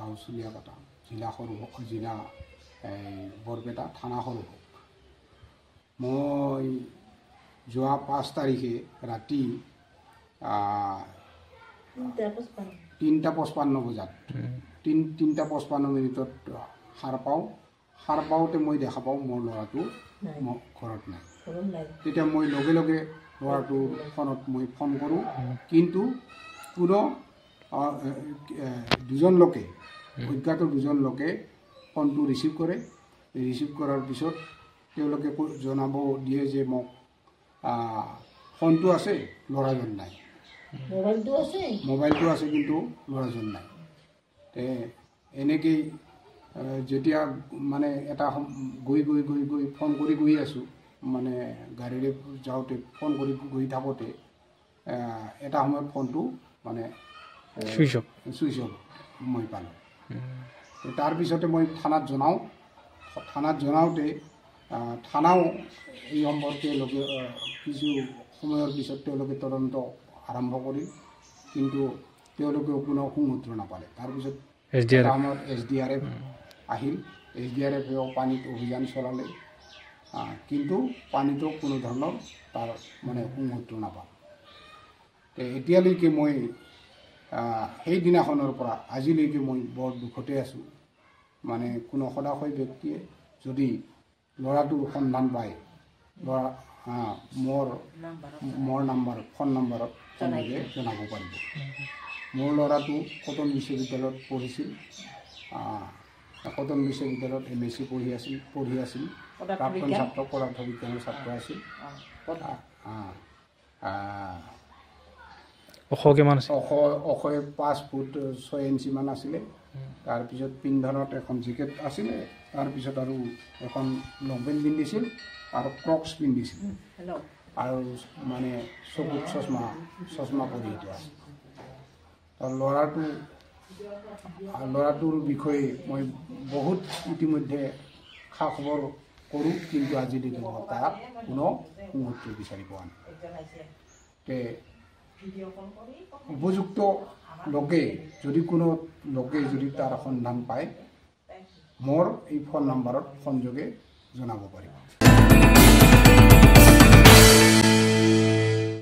গাঁও চুলিয়াপাটা জিলা সৰু জিলা বৰপেটা থানা সৰু মই যোৱা 5 তাৰিখে ৰাতি 3:55 বজাত 3:55 সাৰ পাওঁতে মই দেখা পাওঁ মোৰ ল'ৰাটো ঘৰত নাই তেতিয়া মই লগে লগে ল'ৰাটোৰ ফোনত মই ফোন কৰোঁ কিন্তু কোনো দুজন লোকে অজ্ঞাত দুজন লোকে ফোনটো ৰিচিভ কৰাৰ পিছত তেওঁলোকে জনাব দিয়ে যে মোক ফোনটো আছে ল'ৰাজন নাই মোবাইলটো আছে কিন্তু ল'ৰাজন নাই এনেকেই যেতিয়া মানে এটা গৈ ফোন কৰি গৈ আছোঁ মানে গাড়ীৰে যাওঁতে ফোন কৰি গৈ থাকোঁতে এটা সময়ত ফোনটো মানে চুইচ অফ মই পালোঁ তাৰপিছতে মই থানাত জনাওঁতে থানাও এই সম্পৰ্কে কিছু সময়ৰ পিছত তেওঁলোকে তদন্ত আৰম্ভ কৰিল কিন্তু তেওঁলোকেও কোনো সুমূত্ৰ নাপালে তাৰপিছত সময়ত SDRF আহিল SDRFেও পানীত অভিযান চলালে কিন্তু পানীতো কোনো ধৰণৰ তাৰ মানে সুমূত্ৰ নাপালে এতিয়ালৈকে মই সেই দিনাখনৰ পৰা আজিলৈকে মই বৰ দুখতে আছোঁ মানে কোনো সদাশয় ব্যক্তিয়ে যদি ল'ৰাটোৰ সন্ধান পায় ল'ৰা মোৰ ফোন নম্বৰত জনাব পাৰিব মোৰ ল'ৰাটো কটন বিশ্ববিদ্যালয়ত পঢ়িছিল কটন বিশ্ববিদ্যালয়ত MSc পঢ়ি আছিল প্ৰাক্তন ছাত্ৰ পদাৰ্থ বিজ্ঞানৰ ছাত্ৰ আছিল অশয় 5 ফুট 6 ইঞ্চি মান আছিলে তাৰপিছত পিন্ধনত এখন জেকেট আছিলে তাৰপিছত আৰু এখন লং পেণ্ট পিন্ধিছিল আৰু ক্ৰক্স পিন্ধিছিল আৰু মানে চকুত চশমা পৰি থোৱা ল'ৰাটোৰ বিষয়ে মই বহুত ইতিমধ্যে খা খবৰ কৰোঁ কিন্তু আজিলৈকে তাৰ কোনো মুহূৰ্ত বিচাৰি পোৱা নাই উপযুক্ত লোকে যদি কোনো লোকে যদি তাৰ সন্ধান পায় মোৰ এই ফোন নম্বৰত সংযোগে জনাব পাৰিব।